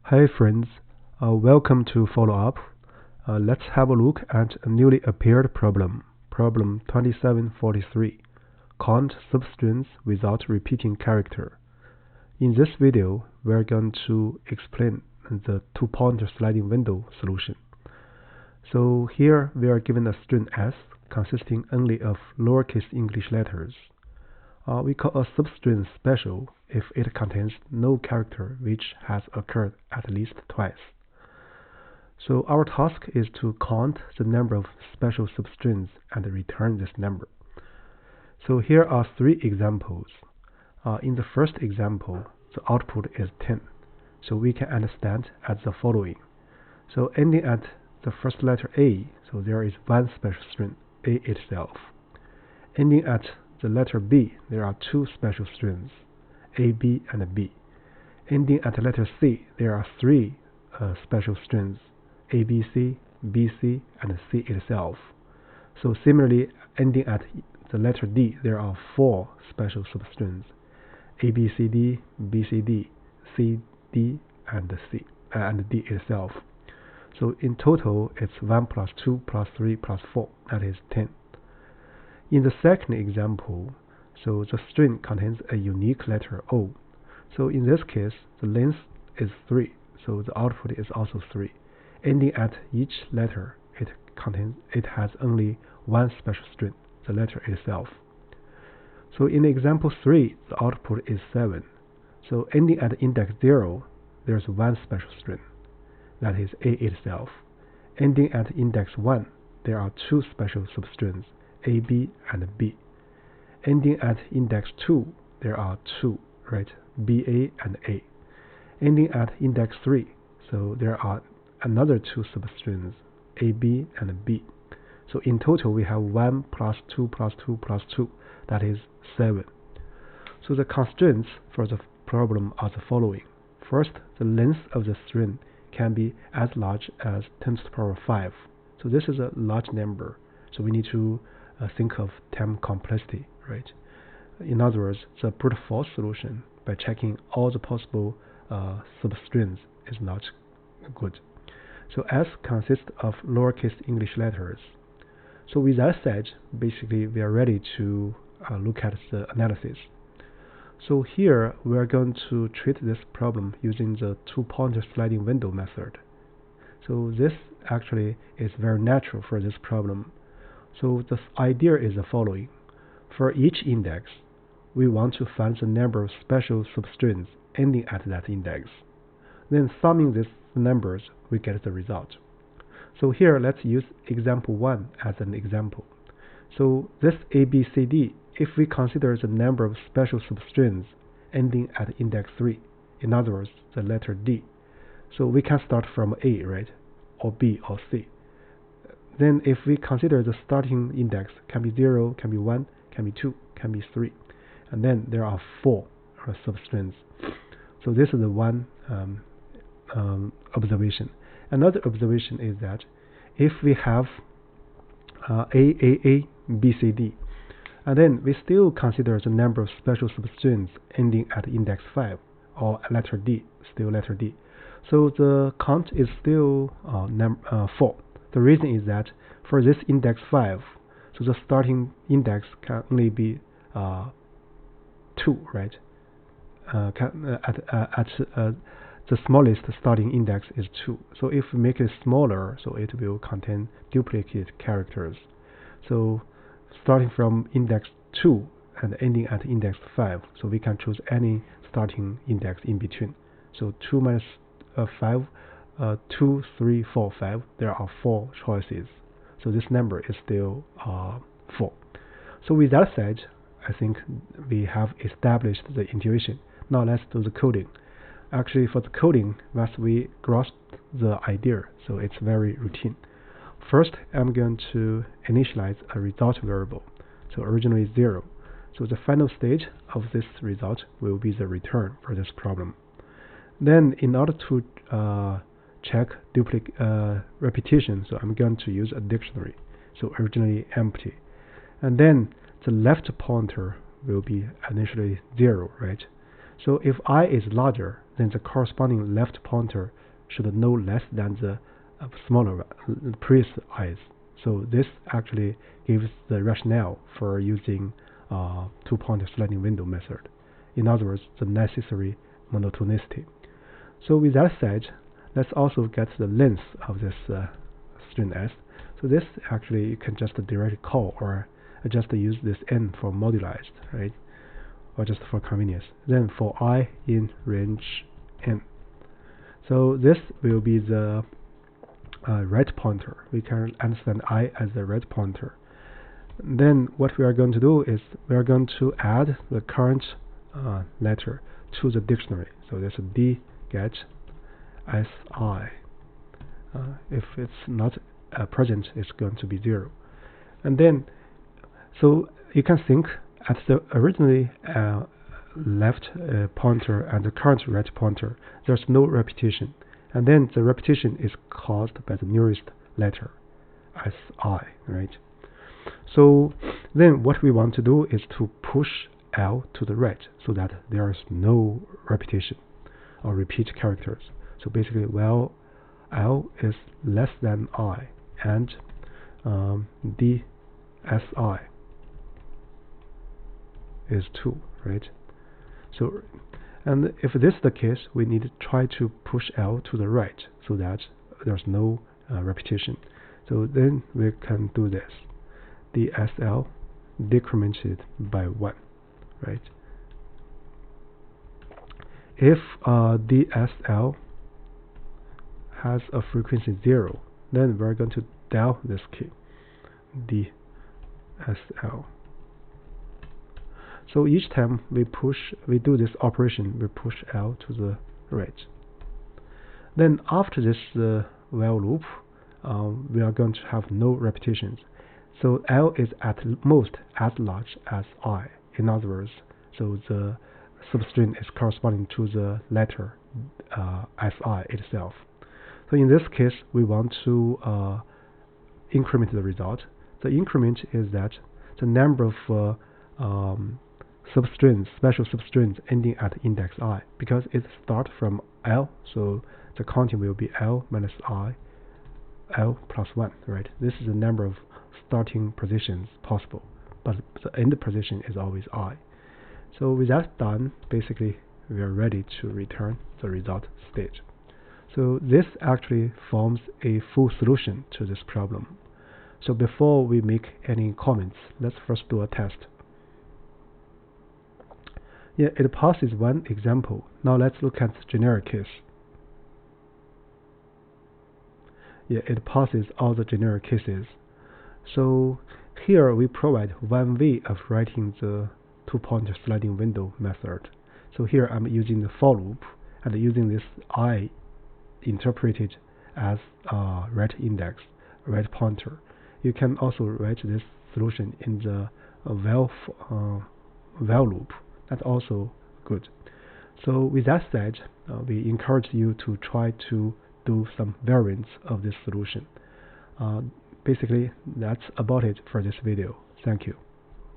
Hey friends, welcome to follow up. Let's have a look at a newly appeared problem, problem 2743. Count substrings without repeating character. In this video, we're going to explain the two-pointer sliding window solution. So here we are given a string S consisting only of lowercase English letters. We call a substring special if it contains no character which has occurred at least twice. So our task is to count the number of special substrings and return this number. So here are three examples. In the first example, the output is 10. So we can understand as the following. So ending at the first letter A, so there is one special string, A itself. Ending at the letter B, there are two special strings, A, B, and B. Ending at the letter C, there are three special strings, A, B, C, B, C, and C itself. So similarly, ending at the letter D, there are four special substrings, A, B, C, D, B, C, D, C, D, and C, and D itself. So in total, it's 1 plus 2 plus 3 plus 4, that is 10. In the second example, so the string contains a unique letter O. So in this case, the length is 3, so the output is also 3. Ending at each letter, it has only one special string, the letter itself. So in example 3, the output is 7. So ending at index 0, there's one special string, that is A itself. Ending at index 1, there are two special substrings, A, B, and B. Ending at index 2, there are two, right? B, A, and A. Ending at index 3, so there are another two substrings, A, B, and B. So in total, we have 1 plus 2 plus 2 plus 2, that is 7. So the constraints for the problem are the following. First, the length of the string can be as large as 10 to the power 5. So this is a large number, so we need to think of term complexity, right? In other words, the brute force solution by checking all the possible substrings is not good. So S consists of lowercase English letters. So with that said, basically we are ready to look at the analysis. So here we are going to treat this problem using the two-pointer sliding window method. So this actually is very natural for this problem. So the idea is the following. For each index, we want to find the number of special substrings ending at that index. Then summing these numbers, we get the result. So here, let's use example 1 as an example. So this A, B, C, D, if we consider the number of special substrings ending at index 3, in other words, the letter D. So we can start from A, right? Or B, or C. Then if we consider the starting index, can be 0, can be 1, can be 2, can be 3. And then there are 4 substrings. So this is the one observation. Another observation is that if we have A, B, C, D, and then we still consider the number of special substrings ending at index 5, or letter D, still letter D. So the count is still 4. The reason is that for this index 5, so the starting index can only be 2, right? The smallest starting index is 2. So if we make it smaller, so it will contain duplicate characters. So starting from index 2 and ending at index 5, so we can choose any starting index in between. So 2 minus 5, 2, 3, 4, 5, there are 4 choices. So this number is still 4. So with that said, I think we have established the intuition. Now let's do the coding. Actually, for the coding, once we grasp the idea, so it's very routine. First, I'm going to initialize a result variable. So originally 0. So the final stage of this result will be the return for this problem. Then in order to check repetition, so I'm going to use a dictionary, so originally empty. And then the left pointer will be initially 0, right? So if I is larger, then the corresponding left pointer should no less than the smaller previous I. So this actually gives the rationale for using two-pointer sliding window method. In other words, the necessary monotonicity. So with that said, let's also get the length of this string s. So this actually you can just directly call or just use this n for modularized, right? Or just for convenience. Then for I in range n. So this will be the right pointer. We can understand I as the right pointer. Then what we are going to do is we are going to add the current letter to the dictionary. So there's a d get si. If it's not present, it's going to be 0. And then, so you can think at the originally left pointer and the current right pointer, there's no repetition. And then the repetition is caused by the nearest letter, si, right? So then what we want to do is to push L to the right so that there is no repetition or repeat characters. So basically, well, L is less than I and DSI is 2, right? So, and if this is the case, we need to try to push L to the right so that there's no repetition. So then we can do this. DSL decremented by 1, right? If DSL has a frequency 0, then we're going to dial this key, DSL. So each time we do this operation, we push L to the right. Then after this while loop, we are going to have no repetitions. So L is at most as large as I. In other words, so the substring is corresponding to the letter si itself. So in this case, we want to increment the result. The increment is that the number of substrings, special substrings ending at index I, because it starts from L, so the counting will be L minus I, L plus 1, right? This is the number of starting positions possible, but the end position is always I. So with that done, basically we are ready to return the result stage. So this actually forms a full solution to this problem. So before we make any comments, let's first do a test. Yeah, it passes one example. Now let's look at the generic case. Yeah, it passes all the generic cases. So here we provide one way of writing the two-pointer sliding window method. So here I'm using the for loop and using this I interpreted as right index, right pointer. You can also write this solution in the while loop. That's also good. So with that said, we encourage you to try to do some variants of this solution. Basically, that's about it for this video. Thank you.